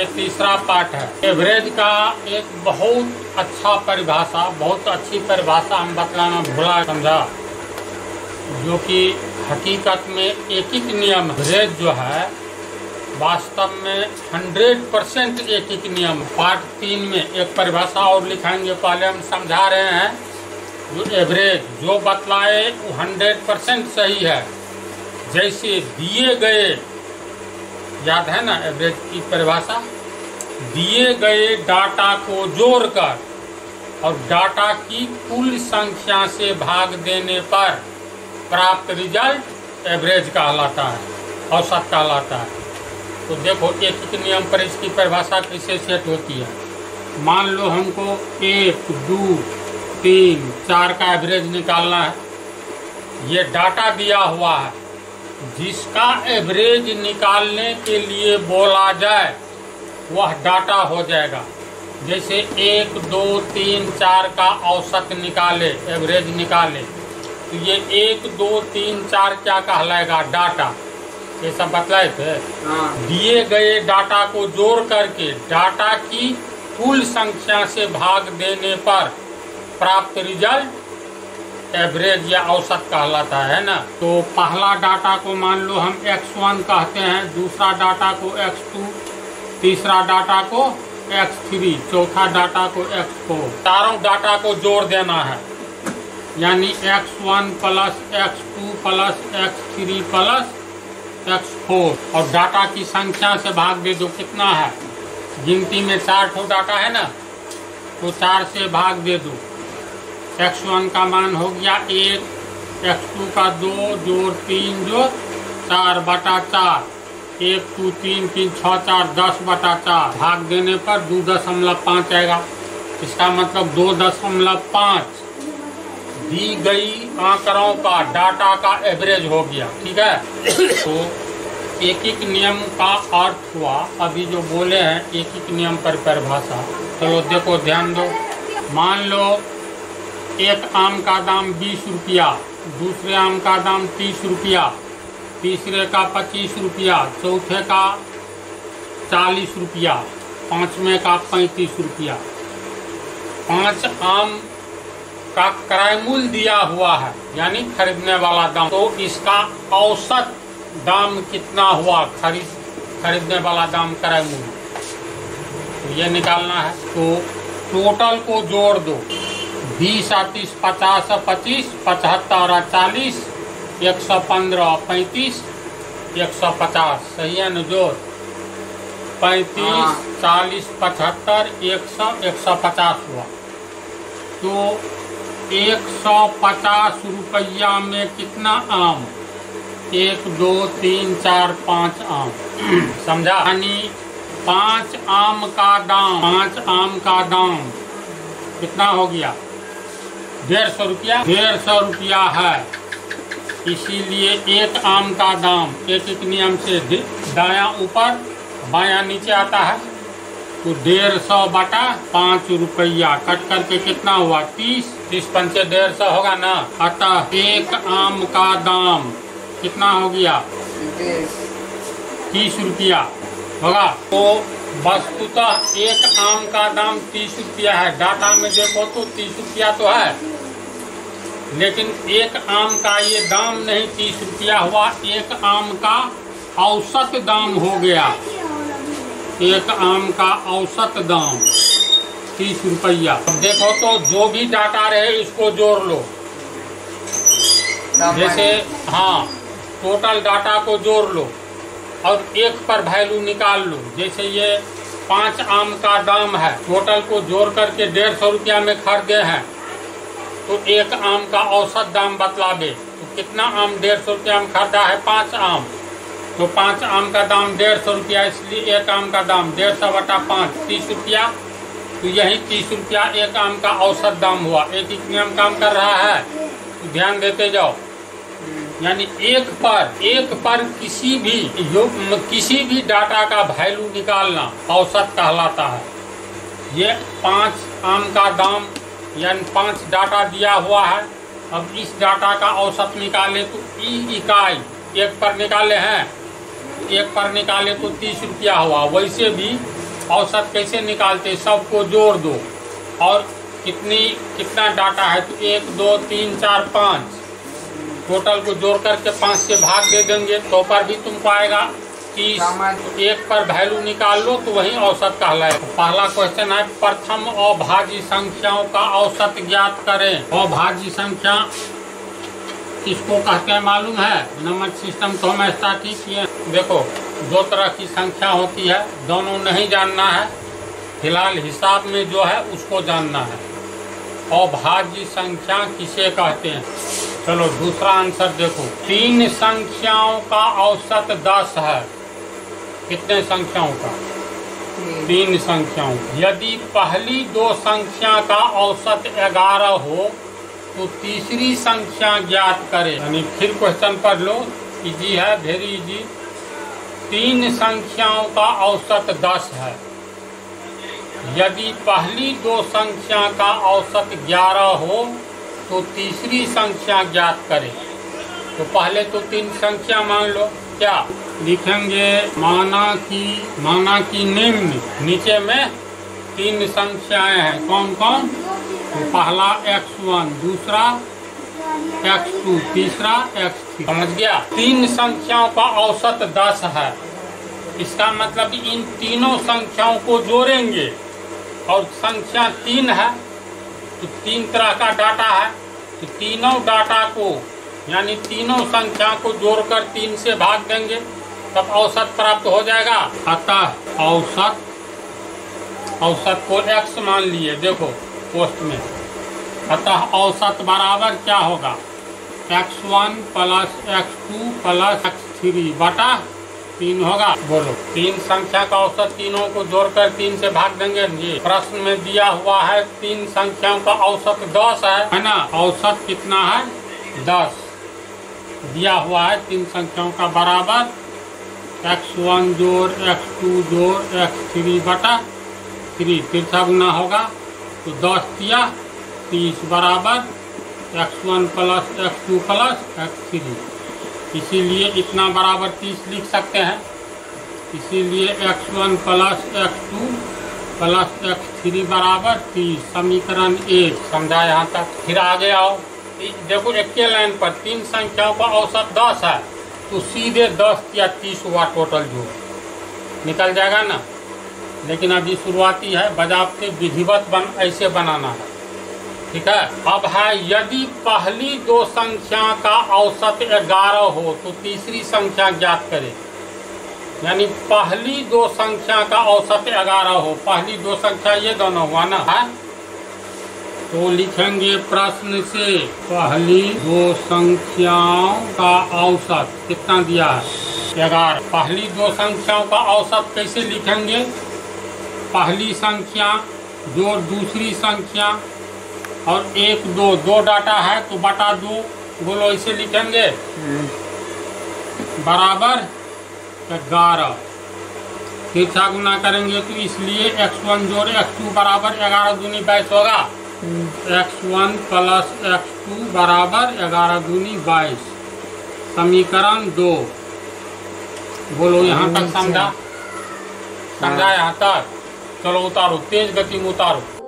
ये तीसरा पार्ट है। एवरेज का एक बहुत अच्छा परिभाषा, बहुत अच्छी परिभाषा हम बतलाना भूला समझा, जो कि हकीकत में एक नियम एवरेज जो है वास्तव में 100% एक नियम। पार्ट 3 में एक परिभाषा और लिखाएंगे, पहले हम समझा रहे हैं जो एवरेज जो बतलाए वो 100% सही है। जैसे दिए गए, याद है ना एवरेज की परिभाषा, दिए गए डाटा को जोड़कर और डाटा की कुल संख्या से भाग देने पर प्राप्त रिजल्ट एवरेज कहलाता है, औसत कहलाता है। तो देखो एक नियम पर इसकी परिभाषा कैसे सेट होती है। मान लो हमको 1, 2, 3, 4 का एवरेज निकालना है। ये डाटा दिया हुआ है, जिसका एवरेज निकालने के लिए बोला जाए वह डाटा हो जाएगा। जैसे 1, 2, 3, 4 का औसत निकाले, एवरेज निकाले, तो ये 1, 2, 3, 4 क्या कहलाएगा? डाटा। ये सब बतलाए थे। दिए गए डाटा को जोड़ करके डाटा की कुल संख्या से भाग देने पर प्राप्त रिजल्ट एवरेज या औसत कहलाता है ना। तो पहला डाटा को मान लो हम x1 कहते हैं, दूसरा डाटा को x2, तीसरा डाटा को x3, चौथा डाटा को x4। चारों डाटा को जोड़ देना है, यानी x1 plus x2 plus x3 plus x4 और डाटा की संख्या से भाग दे दो। कितना है? गिनती में 4 ठो डाटा है ना, तो 4 से भाग दे दो। x1 का मान हो गया 1, x2 का 2 जोड़ 3 जोड़ 4 बटा 4, 1, 2, 3, 3, 6, 4, 10 बटा 4 भाग देने पर 2.5 आएगा। इसका मतलब 2.5 दी गई आंकड़ों का डाटा का एवरेज हो गया। ठीक है। तो एक नियम का अर्थ हुआ, अभी जो बोले हैं एक नियम पर परिभाषा। चलो देखो ध्यान दो। मान लो एक आम का दाम 20 रुपया, दूसरे आम का दाम 30 रुपया, तीसरे का 25 रुपया, चौथे का 40 रुपया, पांचवें का 35 रुपया। 5 आम का क्रय मूल्य दिया हुआ है, यानी खरीदने वाला दाम। तो इसका औसत दाम कितना हुआ? खरीदने वाला दाम क्रय मूल्य, तो ये निकालना है। तो टोटल को जोड़ दो। 20 और 30 50 और 25, 75 और 40, 115 और 35, 150। सही है न? जोड़ 35, 40, 75, 100, 150 हुआ। तो 150 रुपया में कितना आम? 1, 2, 3, 4, 5 आम। समझा? यानी 5 आम का दाम कितना हो गया? 150 रुपया। 150 रुपया है, इसीलिए एक आम का दाम एक नियम से दायां ऊपर बायां नीचे आता है। तो 150 बटा 5 रुपया कट करके कितना हुआ? 30। 30 पंचे 150 होगा ना। अतः एक आम का दाम कितना हो गया? 30 रुपया होगा। तो वस्तुतः एक आम का दाम 30 रुपया है। डाटा में देखो तो 30 रुपया तो है, लेकिन एक आम का ये दाम नहीं 30 रुपया हुआ, एक आम का औसत दाम हो गया। एक आम का औसत दाम 30 रुपया। देखो तो जो भी डाटा रहे इसको जोड़ लो। जैसे हाँ, टोटल डाटा को जोड़ लो और एक पर वैल्यू निकाल लो। जैसे ये 5 आम का दाम है, टोटल को जोड़ करके 150 रुपया में खरीदे हैं, तो एक आम का औसत दाम बतलावे। तो कितना आम 150 रुपया में खरीदा है? 5 आम। तो 5 आम का दाम 150 रुपया, इसलिए एक आम का दाम 150 बटा 5 30 रुपया। तो यही 30 रुपया एक आम का औसत दाम हुआ। एक नियम काम कर रहा है, तो ध्यान देते जाओ। यानी एक पर किसी भी डाटा का वैल्यू निकालना औसत कहलाता है। ये 5 आम का दाम यानी 5 डाटा दिया हुआ है। अब इस डाटा का औसत निकाले तो इकाई एक पर निकाले हैं, एक पर निकाले तो 30 रुपया हुआ। वैसे भी औसत कैसे निकालते, सबको जोड़ दो और कितना डाटा है तो 1 2 3 4 5 टोटल को जोड़ करके 5 से भाग दे देंगे तो पर भी तुमको आएगा 30। एक पर वैल्यू निकाल लो तो वही औसत कहलाए। पहला क्वेश्चन है प्रथम अभाज्य संख्याओं का औसत ज्ञात करें। अभाज्य संख्या किसको कहते हैं मालूम है? नंबर सिस्टम तो हम स्टार्ट ही किए। देखो 2 तरह की संख्या होती है, दोनों नहीं जानना है, फिलहाल हिसाब में जो है उसको जानना है। अभाज्य संख्या किसे कहते हैं? चलो दूसरा आंसर देखो, 3 संख्याओं का औसत 10 है। कितने संख्याओं का? 3 संख्याओं। यदि पहली 2 संख्या का औसत 11 हो तो तीसरी संख्या ज्ञात करें। यानी फिर क्वेश्चन पढ़ लो, इजी है, वेरी इजी। 3 संख्याओं का औसत 10 है। यदि पहली 2 संख्या का औसत 11 हो तो तीसरी संख्या ज्ञात करें। तो पहले तो 3 संख्या मान लो, क्या लिखेंगे? माना कि निम्न, नीचे में 3 संख्याएं हैं, कौन कौन? तो पहला x1, दूसरा x2, तीसरा x3। समझ गया? 3 संख्याओं का औसत 10 है। इसका मतलब इन तीनों संख्याओं को जोड़ेंगे और संख्या 3 है तो 3 तरह का डाटा है, तो तीनों डाटा को यानी तीनों संख्या को जोड़कर 3 से भाग देंगे तब औसत प्राप्त हो जाएगा। अतः औसत को x मान लिए, देखो पोस्ट में। अतः औसत बराबर क्या होगा? x1 plus x2 plus x3 बटा 3 होगा। बोलो 3 संख्या का औसत तीनों को जोड़कर 3 से भाग देंगे। ये प्रश्न में दिया हुआ है 3 संख्याओं का औसत 10 है ना? औसत कितना है? 10 दिया हुआ है। 3 संख्याओं का बराबर x1 जोड़ x2 जोड़ x3 बटा 3, तीसरा गुना होगा तो 10 दिया 30 बराबर x1 plus x2 plus x3। इसीलिए इतना बराबर 30 लिख सकते हैं। इसीलिए x1 plus x2 plus x3 बराबर 30, समीकरण 1। समझा यहाँ तक? फिर आगे आओ, देखो एक के लाइन पर 3 संख्याओं का औसत 10 है तो सीधे 10 या 30 हुआ टोटल जोड़ निकल जाएगा ना। लेकिन अभी शुरुआती है, बजाबते विधिवत ऐसे बनाना है, ठीक है। अब है यदि पहली 2 संख्या का औसत 11 हो तो तीसरी संख्या ज्ञात करें। यानी पहली 2 संख्या का औसत 11 हो, पहली 2 संख्या ये दोनों हुआ ना है, तो लिखेंगे प्रश्न से पहली 2 संख्याओं का औसत कितना दिया है? 11। पहली 2 संख्याओं का औसत कैसे लिखेंगे? पहली संख्या जोड़ दूसरी संख्या और 1 2 डाटा है तो बटा 2, बोलो ऐसे लिखेंगे बराबर 11। फिर छा गुना करेंगे तो इसलिए x1 जोड़ x2 बराबर 11 दूनी 22 होगा। x1 प्लस x2 बराबर 11 दूनी 22, समीकरण 2। बोलो यहाँ तक समझा? समझा यहाँ तक? चलो उतारो, तेज गति में उतारो।